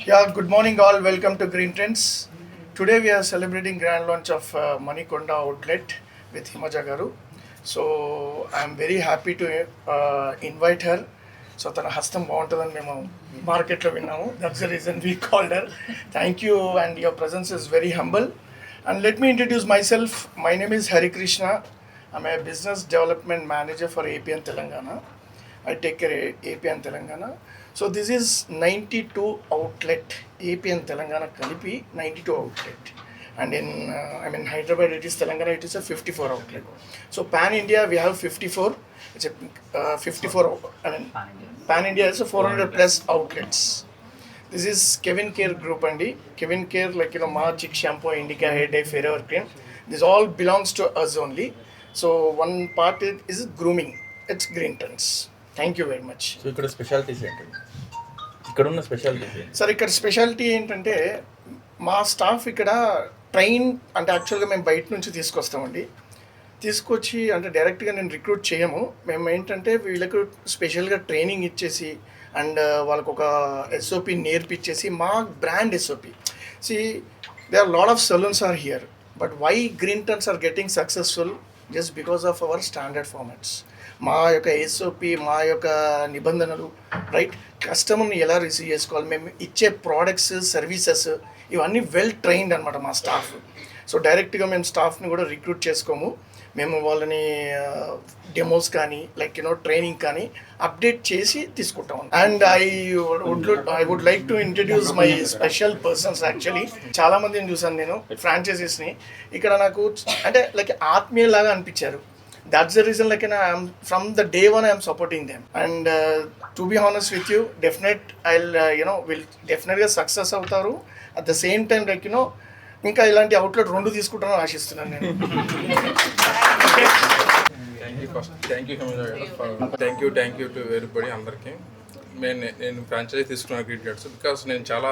Yeah, good morning all. Welcome to Green Trends. Today we are celebrating grand launch of Manikonda outlet with Himaja Garu. So I'm very happy to invite her. So తన హస్తం బాగుంటుందని మేము మార్కెట్లో విన్నాము. That's the reason we called her. Thank you and your presence is very humble. And let me introduce myself. My name is Hari Krishna. I'm a business development manager for AP and Telangana. I take care of AP and Telangana. So this is 92 outlet, AP and Telangana Kalipi 92 outlet. And in Hyderabad it is Telangana, it is a 54 outlet. So pan India we have 54. It's a 54. Pan India is a 400 plus outlets. This is Kevin Care Group and Kevin Care, like Ma Chick Shampoo, Indica Hair Dye, Forever Cream. This all belongs to us only. So one part is grooming. It's Green Trends. Thank you very much. So ఇక్కడ specialities ఏంటండి? ఇక్కడ ఉన్న specialities sir ఇక్కడ speciality ఏంటంటే మా staff ఇక్కడ train అంటే యాక్చువల్గా మేము బయట నుంచి తీసుకొస్తామండి. తీసుకొచ్చి అంటే డైరెక్ట్గా నేను రిక్రూట్ చేయము. మేము ఏంటంటే వీళ్ళకు స్పెషల్గా ట్రైనింగ్ ఇచ్చేసి అండ్ వాళ్ళకు ఒక ఎస్ఓపి నేర్పించేసి మా brand SOP. See they are lot of salons are here, but why Green Trends are getting successful just because of our standard formats. మా యొక్క ఎస్ఓపి, మా యొక్క నిబంధనలు, రైట్, కస్టమర్ని ఎలా రిసీవ్ చేసుకోవాలి, మేము ఇచ్చే ప్రోడక్ట్స్, సర్వీసెస్ ఇవన్నీ వెల్ ట్రైన్డ్ అనమాట మా స్టాఫ్. సో డైరెక్ట్గా మేము స్టాఫ్ని కూడా రిక్రూట్ చేసుకోము. మేము వాళ్ళని డెమోస్ కానీ లైక్ ట్రైనింగ్ కానీ అప్డేట్ చేసి తీసుకుంటాం. And I would like to introduce my special persons. Actually చాలామందిని చూసాను నేను ఫ్రాంచైజీస్ని. ఇక్కడ నాకు అంటే లైక్ ఆత్మీయలాగా అనిపించారు. That's the reason I'm from the day one I'm supporting them. And to be honest with you, will definitely success అవుతారు. At the same time ఇంకా ఇలాంటి అవుట్లెట్ 2 తీసుకుంటానని ఆశిస్తున్నాను నేను. థ్యాంక్ యూ టు ఎవ్రీబడి అందరికీ. నేను ఫ్రాంచైజీ తీసుకున్నాను గ్రీన్ జెంట్స్ బికాస్ నేను చాలా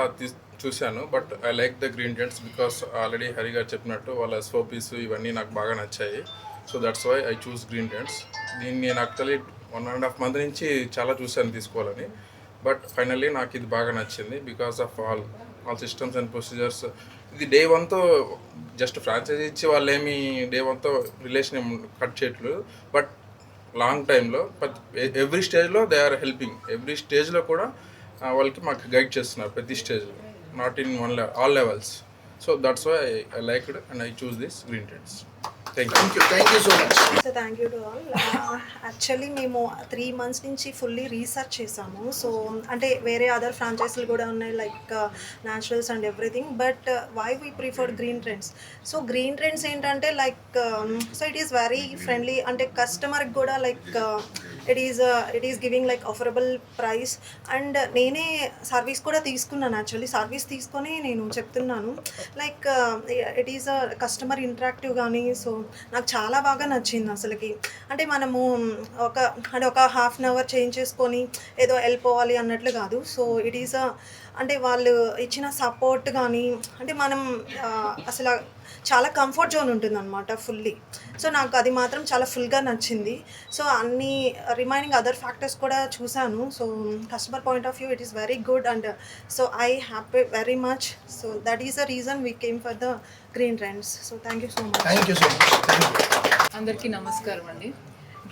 చూశాను. But I like the green gents because already Hari గారు చెప్పినట్టు వాళ్ళ ఎస్ఓపీస్ ఇవన్నీ నాకు బాగా నచ్చాయి. So that's why I choose green tents. దీన్ని నేను యాక్చువల్లీ 1.5 month నుంచి చాలా చూశాను తీసుకోవాలని. బట్ ఫైనల్లీ నాకు ఇది బాగా నచ్చింది because of all systems and procedures. ఇది డే 1తో జస్ట్ ఫ్రాంచైజీ ఇచ్చి వాళ్ళు ఏమి డే 1తో రిలేషన్ ఏమి కట్ చేయట్లేదు. బట్ లాంగ్ టైంలో ఎవ్రీ స్టేజ్లో దే ఆర్ హెల్పింగ్. ఎవ్రీ స్టేజ్లో కూడా వాళ్ళకి మాకు గైడ్ చేస్తున్నారు ప్రతి స్టేజ్లో, not in all levels. So that's why I like it and I choose this green tents. Thank you so much. So thank you to all. Actually మేము 3 months నుంచి fully research చేసాము. సో అంటే వేరే other ఫ్రాంచైజీలు కూడా ఉన్నాయి like Naturals and everything. But why we preferred Green Trends. So Green Trends ఏంటంటే like so it is very friendly. అంటే కస్టమర్కి కూడా like it is giving like affordable price. And నేనే సర్వీస్ కూడా తీసుకున్నాను. యాక్చువల్లీ సర్వీస్ తీసుకొని నేను చెప్తున్నాను like it is customer interactive కానీ. సో నాకు చాలా బాగా నచ్చింది అసలుకి. అంటే మనము ఒక హాఫ్ అన్ అవర్ చేంజ్ చేసుకొని ఏదో వెళ్ళిపోవాలి అన్నట్లు కాదు. సో ఇట్ ఈస్ అంటే వాళ్ళు ఇచ్చిన సపోర్ట్ కానీ అంటే మనం అసలు చాలా కంఫర్ట్ జోన్ ఉంటుంది అనమాట ఫుల్లీ. సో నాకు అది మాత్రం చాలా ఫుల్గా నచ్చింది. సో అన్ని రిమైనింగ్ అదర్ ఫ్యాక్టర్స్ కూడా చూశాను. So customer point of view it is very good and so I happy very much. So that is the reason we came for the Green Trends. So thank you so much. అందరికీ నమస్కారం అండి.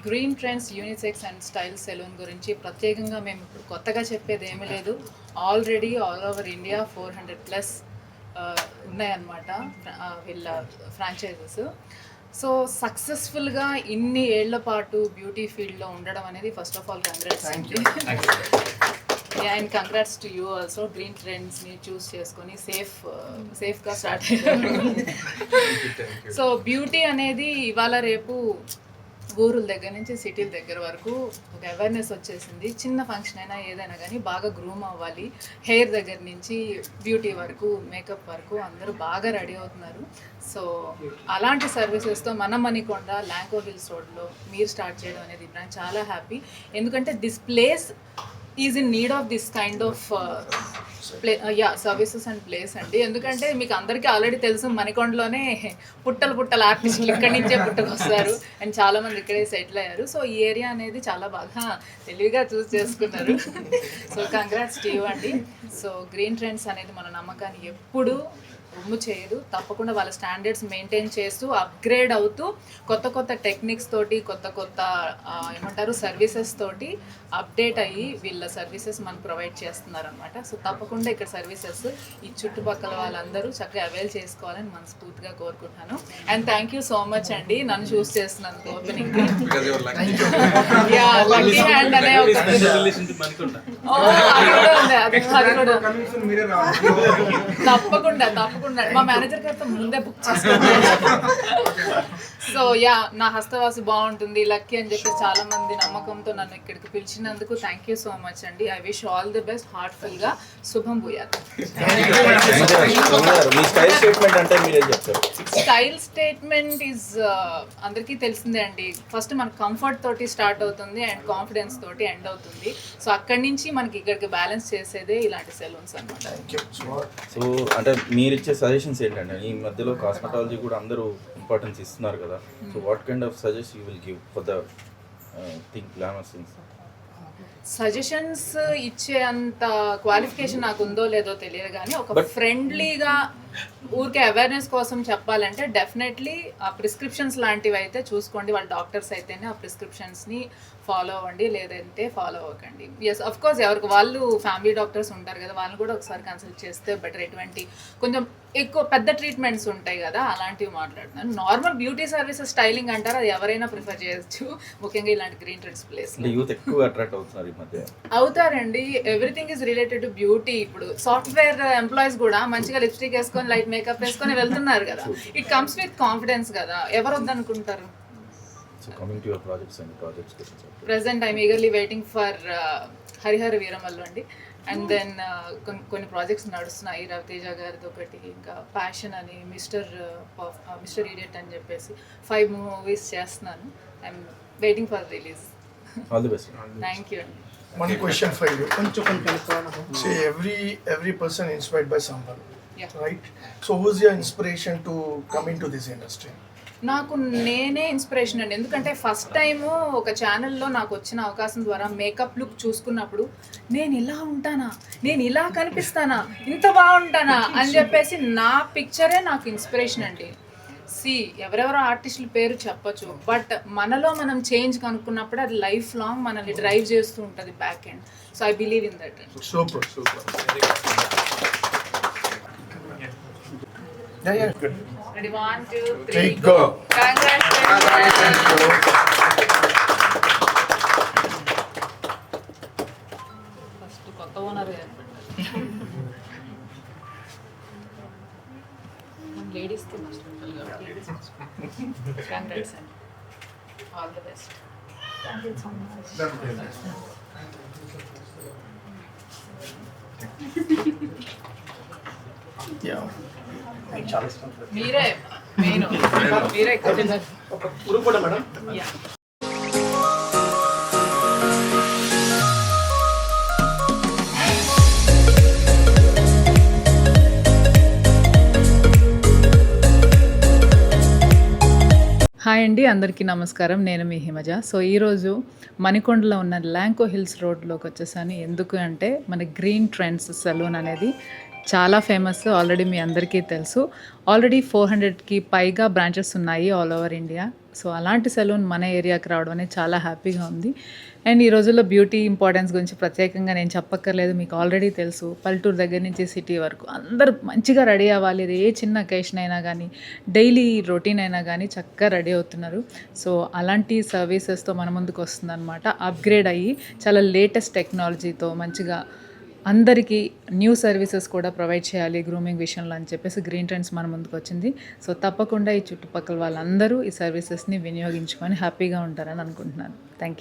Green Trends unisex and style salon గురించి ప్రత్యేకంగా మేము ఇప్పుడు కొత్తగా చెప్పేది ఏమీ లేదు. ఆల్రెడీ ఆల్ ఓవర్ ఇండియా 400+ ఉన్నాయన్నమాట వీళ్ళ ఫ్రాంచైజెస్. సో సక్సెస్ఫుల్గా ఇన్ని ఏళ్ల పాటు బ్యూటీ ఫీల్డ్లో ఉండడం అనేది ఫస్ట్ ఆఫ్ ఆల్ కంగ్రాట్స్ అండి. And congrats to you also. Green ట్రెండ్స్ని చూస్ చేసుకొని సేఫ్గా స్టార్ట్ అయ్యారు. సో బ్యూటీ అనేది ఇవాళ రేపు ఊరుల దగ్గర నుంచి సిటీల దగ్గర వరకు ఒక అవేర్నెస్ వచ్చేసింది. చిన్న ఫంక్షన్ అయినా ఏదైనా కానీ బాగా గ్రూమ్ అవ్వాలి. హెయిర్ దగ్గర నుంచి బ్యూటీ వరకు, మేకప్ వరకు అందరూ బాగా రెడీ అవుతున్నారు. సో అలాంటి సర్వీసెస్తో మన మణికొండ ల్యాంకో హిల్స్ రోడ్లో మీరు స్టార్ట్ చేయడం అనేది నాకు చాలా హ్యాపీ. ఎందుకంటే this place is in need of this kind of services and place అండి. ఎందుకంటే మీకు అందరికీ ఆల్రెడీ తెలుసు మణికొండలోనే పుట్టల ఆర్టిస్టులు ఇక్కడి నుంచే పుట్టుకొస్తారు అండ్ చాలా మంది ఇక్కడే సెటిల్ అయ్యారు. సో ఈ ఏరియా అనేది చాలా బాగా తెలివిగా చూస్ చేసుకున్నారు. సో కంగ్రాట్స్ టు యూ అండి. సో గ్రీన్ ట్రెండ్స్ అనేది మన నమ్మకాన్ని ఎప్పుడు రొమ్ము చేయదు. తప్పకుండా వాళ్ళ స్టాండర్డ్స్ మెయింటైన్ చేస్తూ అప్గ్రేడ్ అవుతూ కొత్త టెక్నిక్స్ తోటి కొత్త ఏమంటారు సర్వీసెస్ తోటి అప్డేట్ అయ్యి వీళ్ళ సర్వీసెస్ మనకు ప్రొవైడ్ చేస్తున్నారు అనమాట. సో తప్పకుండా ఇక్కడ సర్వీసెస్ ఈ చుట్టుపక్కల వాళ్ళందరూ చక్కగా అవైల్ చేసుకోవాలని మనస్ఫూర్తిగా కోరుకుంటున్నాను. And thank you so much అండి నన్ను చూస్ చేస్తున్నందుకు ఓపెనింగ్. లక్కీ హ్యాండ్ అనే ఒక అది కూడా తప్పకుండా మా మేనేజర్ గారితో ముందే బుక్ చేసుకుంటాను. సో నా హస్తవాసి బాగుంటుంది లక్కీ అని చెప్పి చాలా మంది నమ్మకంతో నన్ను ఇక్కడికి పిలిచినందుకు థ్యాంక్ యూ సో మచ్ అండి. I wish all the best heartful గా శుభం భూయాత్. స్టైల్ స్టేట్మెంట్ ఈజ్ అందరికీ తెలిసిందే అండి. ఫస్ట్ మన కంఫర్ట్ తోటి స్టార్ట్ అవుతుంది అండ్ కాన్ఫిడెన్స్ తోటి ఎండ్ అవుతుంది. సో అక్కడి నుంచి మనకి ఇక్కడికి బ్యాలెన్స్ చేసేదే ఇలాంటి సెలూన్స్ అనమాట. సో అంటే మీరు ఇచ్చే సజెషన్స్ ఏంటంటే ఈ మధ్యలో కాస్మెటాలజీ కూడా అందరూ ఇంపార్టెన్స్ ఇస్తున్నారు కదా. So what kind of suggest you will give for the thing glamorous things? Suggestions ఇచ్చే అంత క్వాలిఫికేషన్ నాకు ఉందో లేదో తెలియదు కానీ ఒక ఫ్రెండ్లీగా ఊరికే అవేర్నెస్ కోసం చెప్పాలంటే డెఫినెట్లీ ఆ ప్రిస్క్రిప్షన్స్ లాంటివి అయితే చూసుకోండి. వాళ్ళ డాక్టర్స్ అయితేనే ఆ ప్రిస్క్రిప్షన్స్ని ఫాలో అవ్వండి, లేదంటే ఫాలో అవ్వకండి. ఎస్ అఫ్ కోర్స్ ఎవరికి వాళ్ళు ఫ్యామిలీ డాక్టర్స్ ఉంటారు కదా, వాళ్ళని కూడా ఒకసారి కన్సల్ట్ చేస్తే బెటర్. ఎటువంటి కొంచెం ఎక్కువ పెద్ద ట్రీట్మెంట్స్ ఉంటాయి కదా అలాంటివి మాట్లాడుతున్నాను. నార్మల్ బ్యూటీ సర్వీసెస్ స్టైలింగ్ అంటారు, అది ఎవరైనా ప్రిఫర్ చేయొచ్చు, ముఖ్యంగా ఇలాంటి గ్రీన్ ట్రెండ్స్ ప్లేస్ యూత్ ఎక్కువ అట్రాక్ట్ అవుతున్నారు ఈ మధ్య. అవుతారండి. Everything is related to beauty. ఇప్పుడు సాఫ్ట్వేర్ ఎంప్లాయీస్ కూడా మంచిగా లిప్స్టిక్ వేసుకొని లైట్ మేకప్ వేసుకొని వెళ్తున్నారు కదా. ఇట్ కమ్స్ విత్ కాన్ఫిడెన్స్ కదా, ఎవరు వద్దనుకుంటారు. So coming to your projects and projects. Present I'm eagerly waiting for Harihara Veeramallu అండి. అండ్ దెన్ కొన్ని ప్రాజెక్ట్స్ నడుస్తున్నాయి. రవితేజ గారిది ఒకటి, ఇంకా ప్యాషన్ అని, మిస్టర్ ఇడియట్ అని చెప్పేసి 5 మూవీస్ చేస్తున్నాను. I'm waiting for release. All the best. Thank you అండి. One question for you. See, every person inspired by someone, Yeah. right? So who's your inspiration to come into this industry? నాకు నేనే inspiration అండి. ఎందుకంటే first time ఒక ఛానల్లో నాకు వచ్చిన అవకాశం ద్వారా మేకప్ లుక్ చూసుకున్నప్పుడు నేను ఇలా ఉంటానా, నేను ఇలా కనిపిస్తానా, ఇంత బాగుంటానా అని చెప్పేసి నా పిక్చరే నాకు ఇన్స్పిరేషన్ అండి. ఎవరెవరో ఆర్టిస్టుల పేరు చెప్పచ్చు, బట్ మనలో మనం చేంజ్ కనుక్కున్నప్పుడు అది లైఫ్ లాంగ్ మనల్ని డ్రైవ్ చేస్తూ ఉంటుంది back end. So I believe in that. Super. Yeah, good. Ready, 1, 2, 3, 3, go. Congratulations. First కొత్త ఓనర్ లేడీస్ కంగ్రాట్స్ అండి. All the best. Thank you so much. Yeah. మీరే మెయిన్, మీరే ఎక్కువ. Yeah. హాయ్ అండి, అందరికీ నమస్కారం. నేను మీ హిమజ. సో ఈరోజు మణికొండలో ఉన్న ల్యాంకో హిల్స్ రోడ్లోకి వచ్చేసాను. ఎందుకు అంటే మన గ్రీన్ ట్రెండ్స్ సెలూన్ అనేది చాలా ఫేమస్, ఆల్రెడీ మీ అందరికీ తెలుసు. ఆల్రెడీ 400కి పైగా బ్రాంచెస్ ఉన్నాయి ఆల్ ఓవర్ ఇండియా. సో అలాంటి సెలూన్ మన ఏరియాకి రావడం అనేది చాలా హ్యాపీగా ఉంది. అండ్ ఈ రోజుల్లో బ్యూటీ ఇంపార్టెన్స్ గురించి ప్రత్యేకంగా నేను చెప్పక్కర్లేదు, మీకు ఆల్రెడీ తెలుసు. పల్లెటూరు దగ్గర నుంచి సిటీ వరకు అందరూ మంచిగా రెడీ అవ్వాలి. ఏ చిన్న అకేషన్ అయినా కానీ, డైలీ రొటీన్ అయినా కానీ చక్కగా రెడీ అవుతున్నారు. సో అలాంటి సర్వీసెస్తో మన ముందుకు వస్తుందన్నమాట. అప్గ్రేడ్ అయ్యి చాలా లేటెస్ట్ టెక్నాలజీతో మంచిగా అందరికీ న్యూ సర్వీసెస్ కూడా ప్రొవైడ్ చేయాలి గ్రూమింగ్ విషయంలో అని చెప్పేసి గ్రీన్ ట్రెండ్స్ మన ముందుకు వచ్చింది. సో తప్పకుండా ఈ చుట్టుపక్కల వాళ్ళందరూ ఈ సర్వీసెస్ని వినియోగించుకొని హ్యాపీగా ఉంటారని అనుకుంటున్నాను. Thank you.